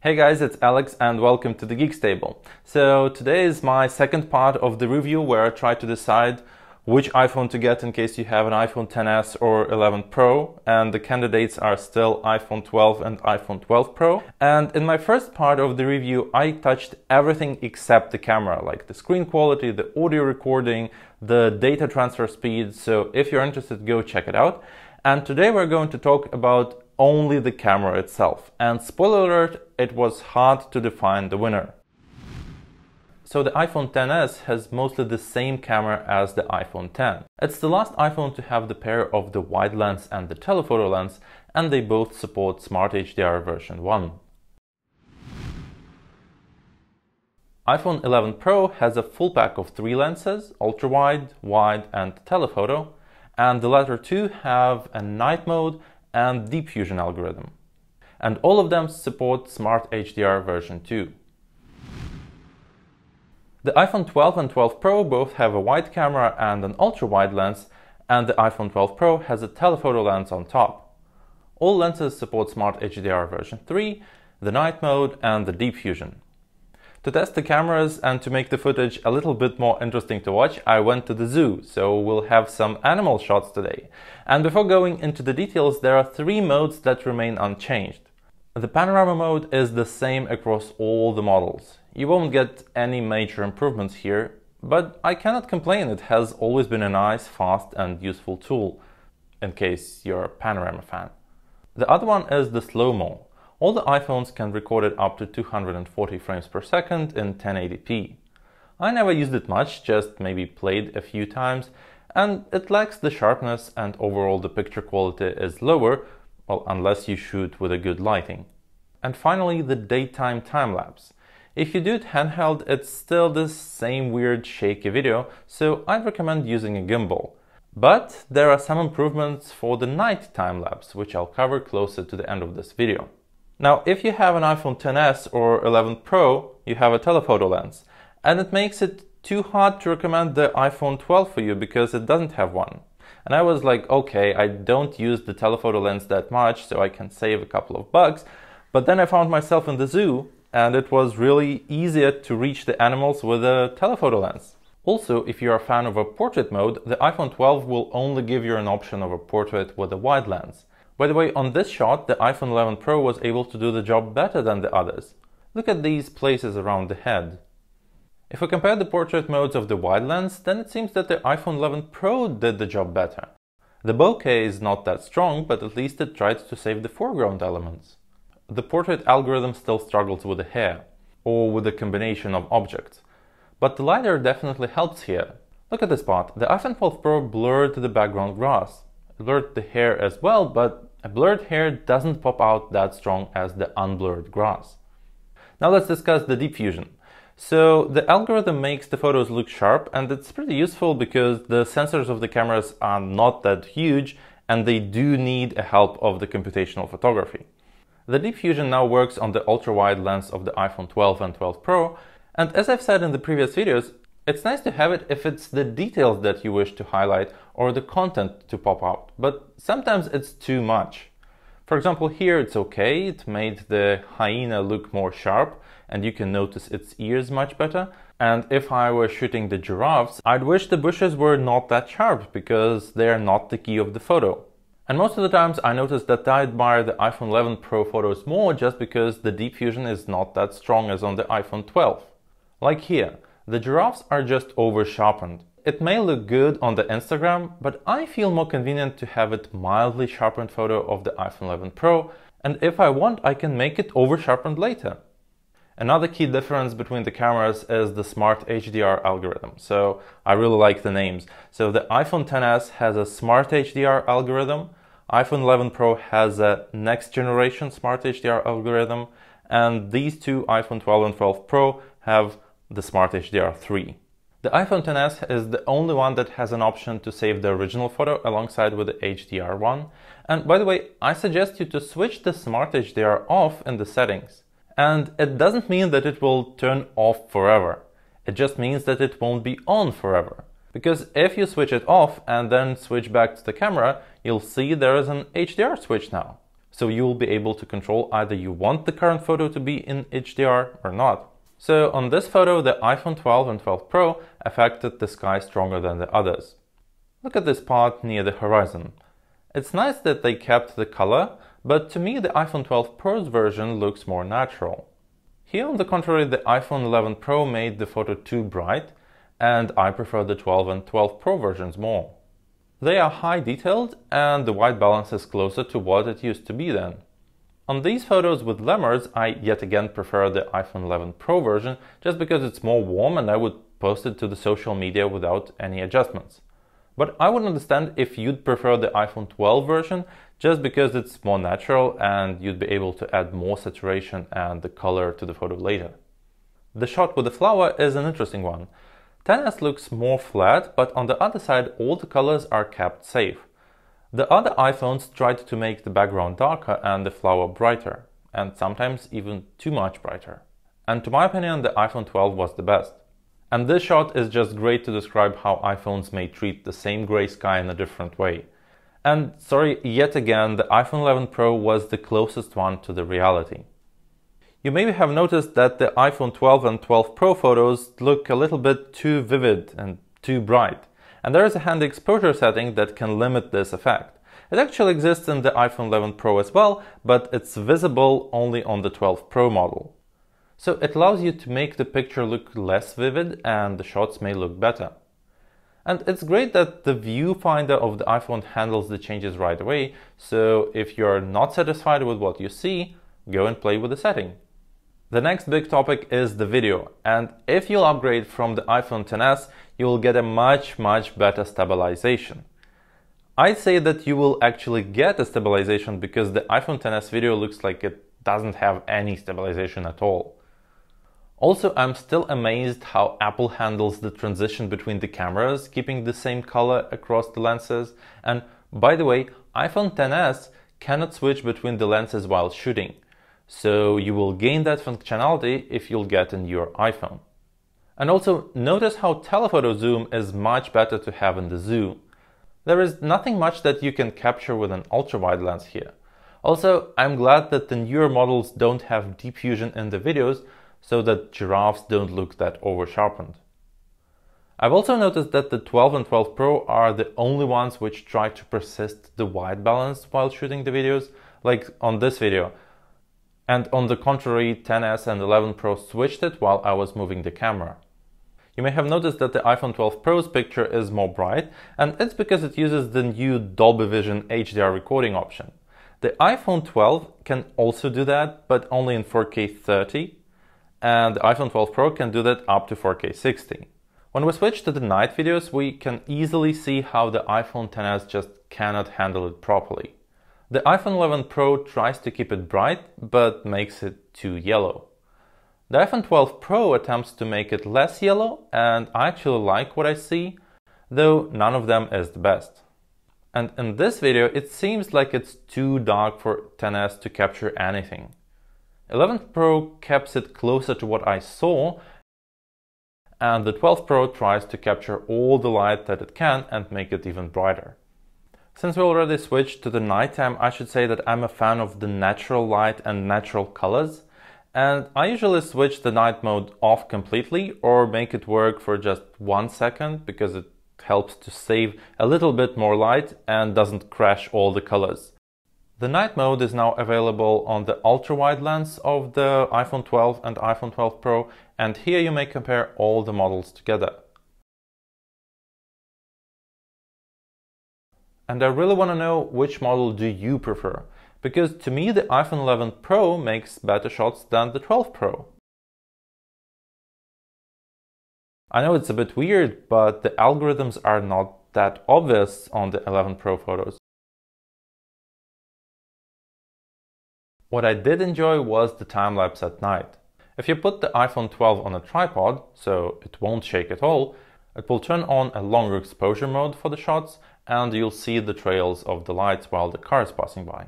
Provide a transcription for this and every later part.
Hey guys, it's Alex and welcome to the Geeks Table. So today is my second part of the review where I try to decide which iPhone to get in case you have an iPhone XS or 11 Pro, and the candidates are still iPhone 12 and iPhone 12 Pro. And in my first part of the review, I touched everything except the camera, like the screen quality, the audio recording, the data transfer speed. So if you're interested, go check it out. And today we're going to talk about only the camera itself. And spoiler alert, it was hard to define the winner. So the iPhone XS has mostly the same camera as the iPhone X. It's the last iPhone to have the pair of the wide lens and the telephoto lens, and they both support Smart HDR version 1. iPhone 11 Pro has a full pack of 3 lenses, ultra-wide, wide and telephoto, and the latter two have a night mode and deep fusion algorithm. And all of them support Smart HDR version 2. The iPhone 12 and 12 Pro both have a wide camera and an ultra-wide lens, and the iPhone 12 Pro has a telephoto lens on top. All lenses support Smart HDR version 3, the night mode and the deep fusion. To test the cameras and to make the footage a little bit more interesting to watch, I went to the zoo, so we'll have some animal shots today. And before going into the details, there are 3 modes that remain unchanged. The panorama mode is the same across all the models. You won't get any major improvements here, but I cannot complain. It has always been a nice, fast and useful tool, in case you're a panorama fan. The other one is the slow-mo. All the iPhones can record it up to 240 frames per second in 1080p. I never used it much, just maybe played a few times, and it lacks the sharpness and overall the picture quality is lower, well, unless you shoot with a good lighting. And finally, the daytime time-lapse. If you do it handheld, it's still the same weird shaky video, so I'd recommend using a gimbal. But there are some improvements for the night time-lapse, which I'll cover closer to the end of this video. Now, if you have an iPhone XS or 11 Pro, you have a telephoto lens, and it makes it too hard to recommend the iPhone 12 for you because it doesn't have one. And I was like, okay, I don't use the telephoto lens that much, so I can save a couple of bucks. But then I found myself in the zoo, and it was really easier to reach the animals with a telephoto lens. Also, if you're a fan of a portrait mode, the iPhone 12 will only give you an option of a portrait with a wide lens. By the way, on this shot, the iPhone 11 Pro was able to do the job better than the others. Look at these places around the head. If we compare the portrait modes of the wide lens, then it seems that the iPhone 11 Pro did the job better. The bokeh is not that strong, but at least it tried to save the foreground elements. The portrait algorithm still struggles with the hair, or with a combination of objects. But the LiDAR definitely helps here. Look at this part. The iPhone 12 Pro blurred the background grass. It blurred the hair as well, but a blurred hair doesn't pop out that strong as the unblurred grass. Now let's discuss the deep fusion. So the algorithm makes the photos look sharp, and it's pretty useful because the sensors of the cameras are not that huge and they do need a help of the computational photography. The deep fusion now works on the ultra-wide lens of the iPhone 12 and 12 Pro, and as I've said in the previous videos, it's nice to have it if it's the details that you wish to highlight or the content to pop out, but sometimes it's too much. For example, here it's okay, it made the hyena look more sharp and you can notice its ears much better. And if I were shooting the giraffes, I'd wish the bushes were not that sharp because they are not the key of the photo. And most of the times I notice that I admire the iPhone 11 Pro photos more just because the deep fusion is not that strong as on the iPhone 12. Like here. The giraffes are just over-sharpened. It may look good on the Instagram, but I feel more convenient to have it mildly sharpened photo of the iPhone 11 Pro, and if I want, I can make it over-sharpened later. Another key difference between the cameras is the Smart HDR algorithm, so I really like the names. So the iPhone XS has a Smart HDR algorithm, iPhone 11 Pro has a next generation Smart HDR algorithm, and these two, iPhone 12 and 12 Pro, have the Smart HDR 3. The iPhone XS is the only one that has an option to save the original photo alongside with the HDR one. And by the way, I suggest you to switch the Smart HDR off in the settings. And it doesn't mean that it will turn off forever. It just means that it won't be on forever. Because if you switch it off and then switch back to the camera, you'll see there is an HDR switch now. so you will be able to control either you want the current photo to be in HDR or not. So on this photo, the iPhone 12 and 12 Pro affected the sky stronger than the others. Look at this part near the horizon. It's nice that they kept the color, but to me the iPhone 12 Pro's version looks more natural. Here, on the contrary, the iPhone 11 Pro made the photo too bright, and I prefer the 12 and 12 Pro versions more. They are high detailed, and the white balance is closer to what it used to be then. On these photos with lemurs, I yet again prefer the iPhone 11 Pro version just because it's more warm and I would post it to the social media without any adjustments. But I would understand if you'd prefer the iPhone 12 version just because it's more natural and you'd be able to add more saturation and the color to the photo later. The shot with the flower is an interesting one. XS looks more flat, but on the other side all the colors are kept safe. The other iPhones tried to make the background darker and the flower brighter, and sometimes even too much brighter. And to my opinion, the iPhone 12 was the best. And this shot is just great to describe how iPhones may treat the same gray sky in a different way. And sorry, yet again, the iPhone 11 Pro was the closest one to the reality. You maybe have noticed that the iPhone 12 and 12 Pro photos look a little bit too vivid and too bright. And there is a handy exposure setting that can limit this effect. It actually exists in the iPhone 11 Pro as well, but it's visible only on the 12 Pro model. So it allows you to make the picture look less vivid and the shots may look better. And it's great that the viewfinder of the iPhone handles the changes right away, so if you're not satisfied with what you see, go and play with the setting. The next big topic is the video, and if you'll upgrade from the iPhone XS, you will get a much better stabilization. I'd say that you will actually get a stabilization because the iPhone XS video looks like it doesn't have any stabilization at all. Also, I'm still amazed how Apple handles the transition between the cameras, keeping the same color across the lenses. And by the way, iPhone XS cannot switch between the lenses while shooting. So you will gain that functionality if you'll get a newer iPhone. And also, notice how telephoto zoom is much better to have in the zoom. There is nothing much that you can capture with an ultra-wide lens here. Also, I'm glad that the newer models don't have deep fusion in the videos, so that giraffes don't look that over-sharpened. I've also noticed that the 12 and 12 Pro are the only ones which try to persist the white balance while shooting the videos, like on this video. And on the contrary, XS and 11 Pro switched it while I was moving the camera. You may have noticed that the iPhone 12 Pro's picture is more bright, and it's because it uses the new Dolby Vision HDR recording option. The iPhone 12 can also do that, but only in 4K 30. And the iPhone 12 Pro can do that up to 4K 60. When we switch to the night videos, we can easily see how the iPhone XS just cannot handle it properly. The iPhone 11 Pro tries to keep it bright, but makes it too yellow. The iPhone 12 Pro attempts to make it less yellow, and I actually like what I see, though none of them is the best. And in this video, it seems like it's too dark for XS to capture anything. 11 Pro keeps it closer to what I saw, and the 12 Pro tries to capture all the light that it can and make it even brighter. Since we already switched to the nighttime, I should say that I'm a fan of the natural light and natural colors, and I usually switch the night mode off completely or make it work for just 1 second because it helps to save a little bit more light and doesn't crash all the colors. The night mode is now available on the ultra-wide lens of the iPhone 12 and iPhone 12 Pro, and here you may compare all the models together. And I really want to know which model do you prefer, because to me the iPhone 11 Pro makes better shots than the 12 Pro. I know it's a bit weird, but the algorithms are not that obvious on the 11 Pro photos. What I did enjoy was the time-lapse at night. If you put the iPhone 12 on a tripod, so it won't shake at all, it will turn on a longer exposure mode for the shots, and you'll see the trails of the lights while the car is passing by.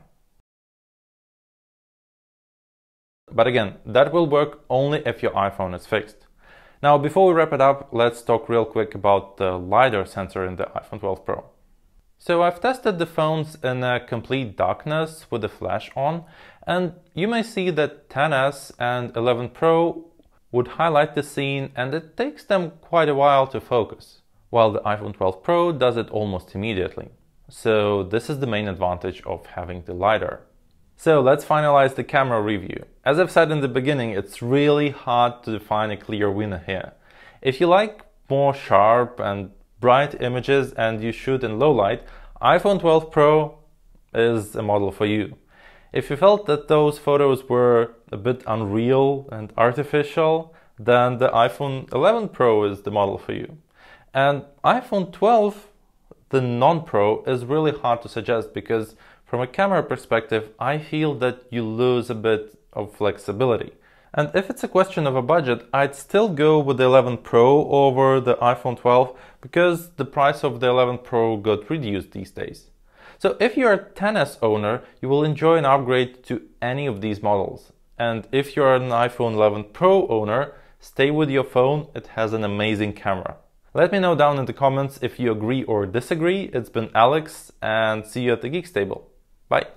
But again, that will work only if your iPhone is fixed. Now, before we wrap it up, let's talk real quick about the LiDAR sensor in the iPhone 12 Pro. So I've tested the phones in a complete darkness with the flash on, and you may see that XS and 11 Pro would highlight the scene, and it takes them quite a while to focus, while the iPhone 12 Pro does it almost immediately. So this is the main advantage of having the LiDAR. So let's finalize the camera review. As I've said in the beginning, it's really hard to define a clear winner here. If you like more sharp and bright images and you shoot in low light, iPhone 12 Pro is a model for you. If you felt that those photos were a bit unreal and artificial, then the iPhone 11 Pro is the model for you. And iPhone 12, the non-Pro, is really hard to suggest because from a camera perspective, I feel that you lose a bit of flexibility. And if it's a question of a budget, I'd still go with the 11 Pro over the iPhone 12 because the price of the 11 Pro got reduced these days. So if you're a XS owner, you will enjoy an upgrade to any of these models. And if you're an iPhone 11 Pro owner, stay with your phone, it has an amazing camera. Let me know down in the comments if you agree or disagree. It's been Alex, and see you at the Geeks Table. Bye!